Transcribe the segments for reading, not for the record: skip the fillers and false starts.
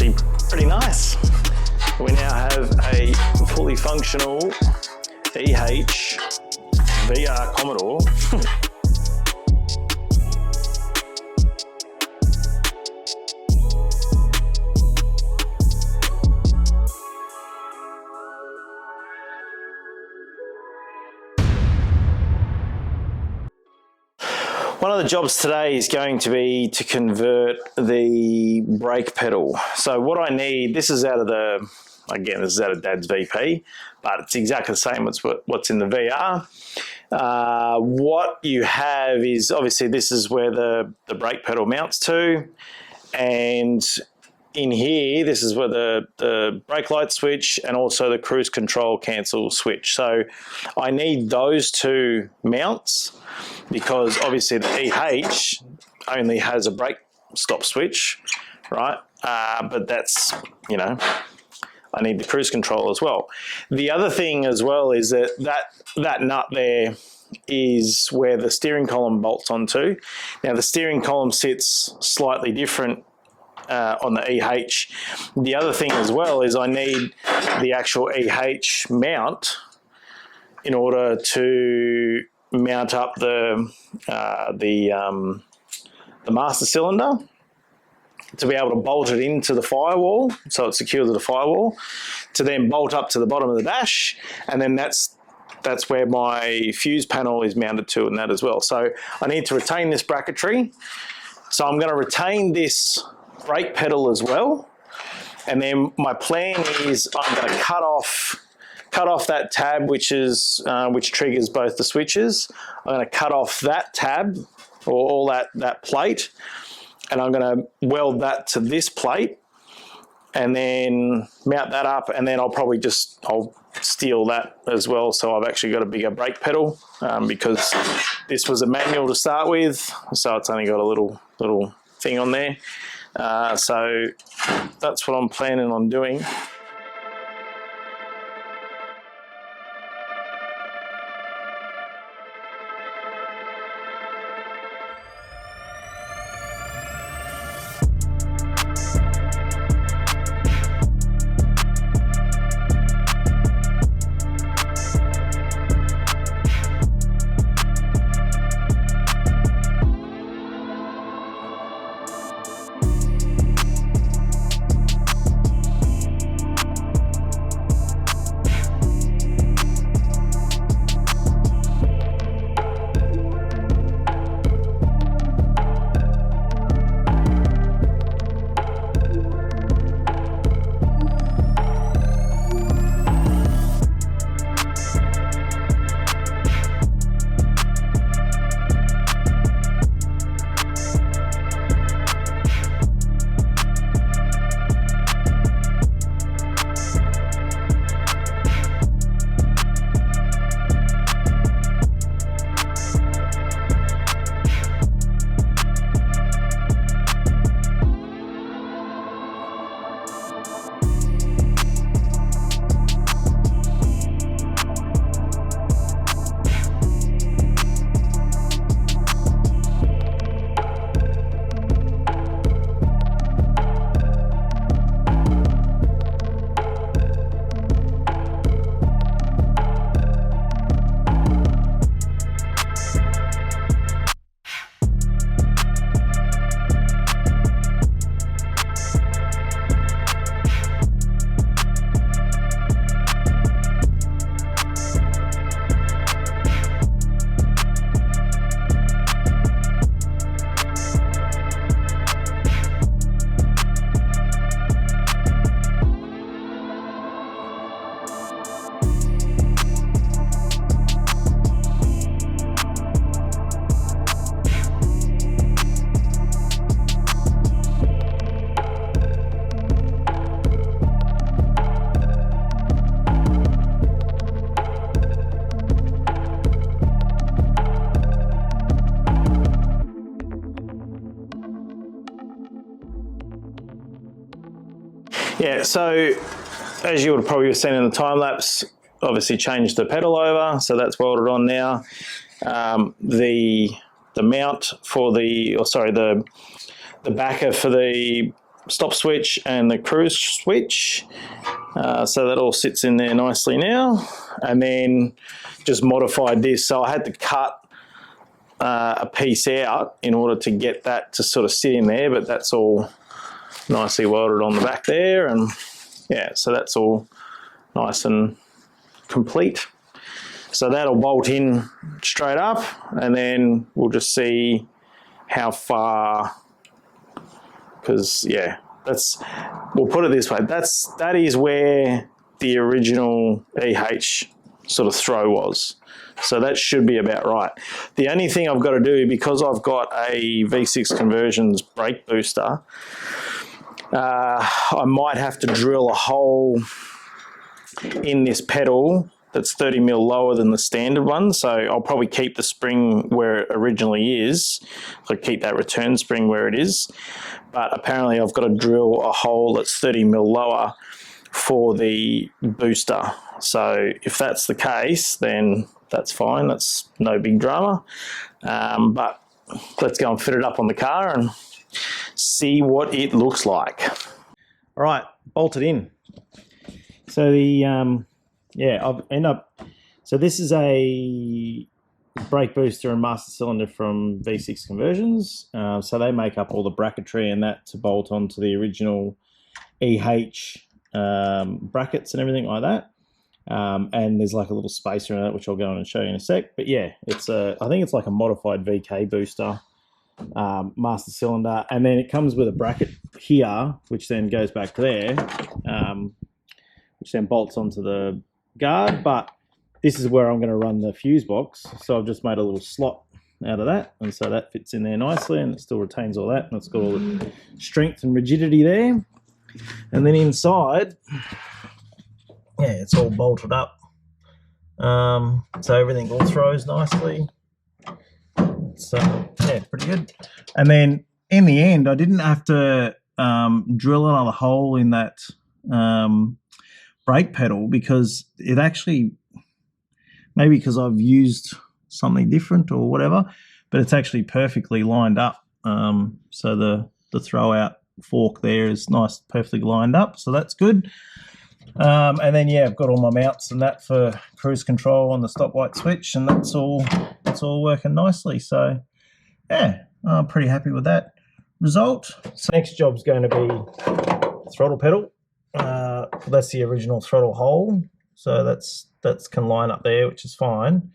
actually pretty nice. We now have a fully functional EH VR Commodore. One of the jobs today is going to be to convert the brake pedal. So what I need, this is out of the, again, this is out of Dad's VP, but it's exactly the same as what's in the VR. What you have is, obviously this is where the brake pedal mounts to, and in here, this is where the brake light switch and also the cruise control cancel switch. So I need those two mounts because obviously the EH only has a brake stop switch, right? But that's, you know, I need the cruise control as well. The other thing as well is that nut there is where the steering column bolts onto. Now the steering column sits slightly different on the EH. The other thing as well is I need the actual EH mount in order to mount up the master cylinder to be able to bolt it into the firewall, so it's secure to the firewall, to then bolt up to the bottom of the dash, and then that's where my fuse panel is mounted to and that as well. So I need to retain this bracketry. So I'm going to retain this brake pedal as well, and then my plan is I'm going to cut off that tab which triggers both the switches. I'm going to cut off that tab or all that plate, and I'm going to weld that to this plate and then mount that up, and then I'll steel that as well, so I've actually got a bigger brake pedal because this was a manual to start with, so it's only got a little thing on there. So that's what I'm planning on doing. Yeah, so as you would have probably seen in the time lapse, obviously changed the pedal over, so that's welded on now. The mount for the backer for the stop switch and the cruise switch. So that all sits in there nicely now. And then just modified this. So I had to cut a piece out in order to get that to sort of sit in there, but that's all nicely welded on the back there. And yeah, so that's all nice and complete. So that'll bolt in straight up, and then we'll just see how far, because yeah, we'll put it this way, that is where the original EH sort of throw was. So that should be about right. The only thing I've got to do, because I've got a V6 Conversions brake booster, I might have to drill a hole in this pedal that's 30mm lower than the standard one. So I'll probably keep the spring where it originally is. So keep that return spring where it is. But apparently I've got to drill a hole that's 30mm lower for the booster. So if that's the case, then that's fine. That's no big drama. But let's go and fit it up on the car and see what it looks like. All right, bolted in. So the so this is a brake booster and master cylinder from V6 Conversions. So they make up all the bracketry and that to bolt onto the original EH brackets and everything like that. And there's like a little spacer in it, which I'll go on and show you in a sec. But yeah, I think it's like a modified VK booster, master cylinder, and then it comes with a bracket here, which then goes back there, which then bolts onto the guard. But this is where I'm going to run the fuse box, so I've just made a little slot out of that, and so that fits in there nicely, and it still retains all that, and it's got all the strength and rigidity there. And then inside, yeah, it's all bolted up, so everything all throws nicely. So yeah, pretty good. And then in the end, I didn't have to drill another hole in that brake pedal, because it actually, maybe because I've used something different or whatever, but it's actually perfectly lined up. So the throw out fork there is nice, perfectly lined up, so that's good. And then yeah, I've got all my mounts and that for cruise control on the stop light switch, and that's all working nicely. So yeah, I'm pretty happy with that result. So next job's going to be throttle pedal. That's the original throttle hole, so that's can line up there, which is fine.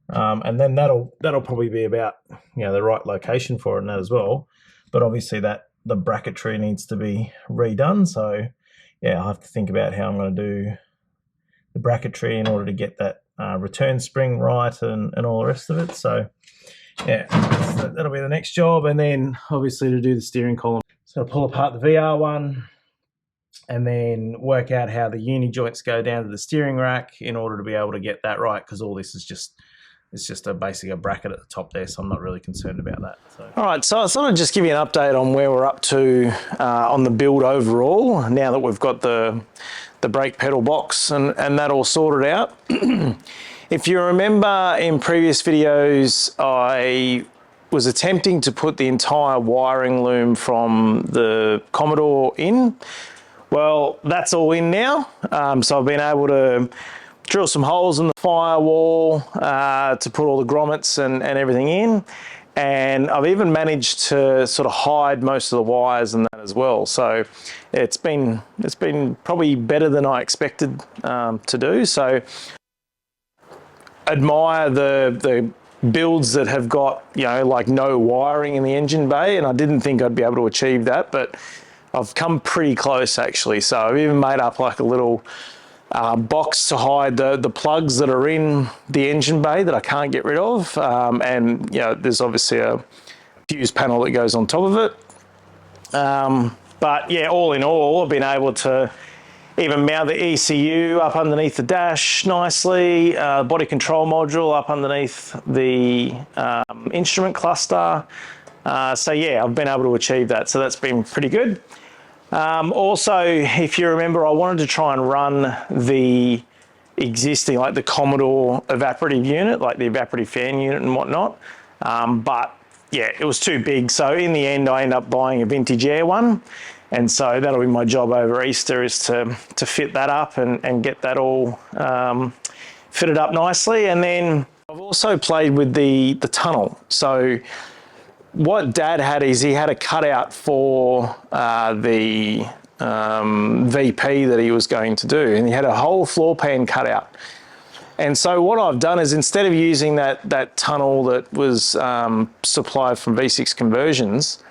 And then that'll probably be about, you know, the right location for it and that as well. But obviously the bracketry needs to be redone. So yeah, I'll have to think about how I'm going to do the bracketry in order to get that return spring right and all the rest of it. So yeah, that'll be the next job. And then obviously to do the steering column, so I'll pull apart the VR one and then work out how the uni joints go down to the steering rack in order to be able to get that right, because all this is just, it's just basically a bracket at the top there, so I'm not really concerned about that. So. All right, so I thought I'd just give you an update on where we're up to on the build overall, now that we've got the brake pedal box and that all sorted out. If you remember in previous videos, I was attempting to put the entire wiring loom from the Commodore in. Well, that's all in now. So I've been able to drill some holes in the firewall to put all the grommets and everything in. And I've even managed to sort of hide most of the wires and that as well. So it's been probably better than I expected to do. So admire the builds that have got, you know, like no wiring in the engine bay, and I didn't think I'd be able to achieve that, but I've come pretty close actually. So I've even made up like a little box to hide the plugs that are in the engine bay that I can't get rid of, and you know, there's obviously a fuse panel that goes on top of it. But yeah, all in all, I've been able to even mount the ECU up underneath the dash nicely, body control module up underneath the instrument cluster. So yeah, I've been able to achieve that, so that's been pretty good. Also, if you remember, I wanted to try and run the existing, like the Commodore evaporative unit, like the evaporative fan unit and whatnot. But yeah, it was too big. So in the end, I ended up buying a vintage air one. And so that'll be my job over Easter, is to fit that up and get that all fitted up nicely. And then I've also played with the tunnel. So what Dad had is he had a cutout for the VP that he was going to do, and he had a whole floor pan cutout. And so what I've done is, instead of using that tunnel that was supplied from V6 Conversions,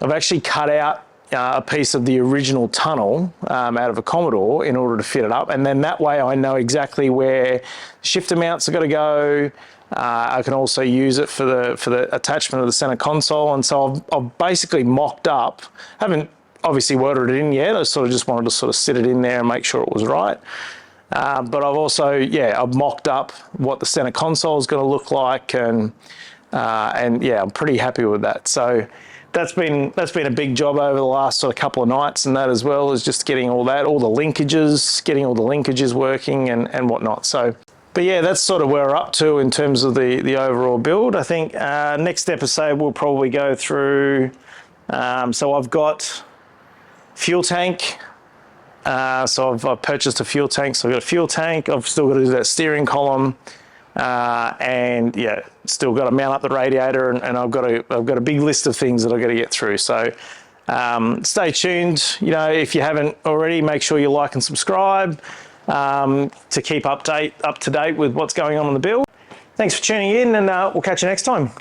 I've actually cut out a piece of the original tunnel out of a Commodore in order to fit it up. And then that way I know exactly where shifter mounts are going to go. I can also use it for the attachment of the center console. And so I've basically mocked up, haven't obviously welded it in yet. I sort of just wanted to sort of sit it in there and make sure it was right. But I've also, I've mocked up what the center console is going to look like, and yeah, I'm pretty happy with that. So that's been a big job over the last sort of couple of nights, and that as well is just getting all the linkages working and whatnot. So, but yeah, that's sort of where we're up to in terms of the overall build. I think next episode we'll probably go through. So I've got fuel tank. So I've purchased a fuel tank. So I've got a fuel tank. I've still got to do that steering column. And yeah, still got to mount up the radiator, and I've got a big list of things that I've got to get through. So stay tuned. You know, if you haven't already, make sure you like and subscribe to keep up to date with what's going on in the build. Thanks for tuning in, and we'll catch you next time.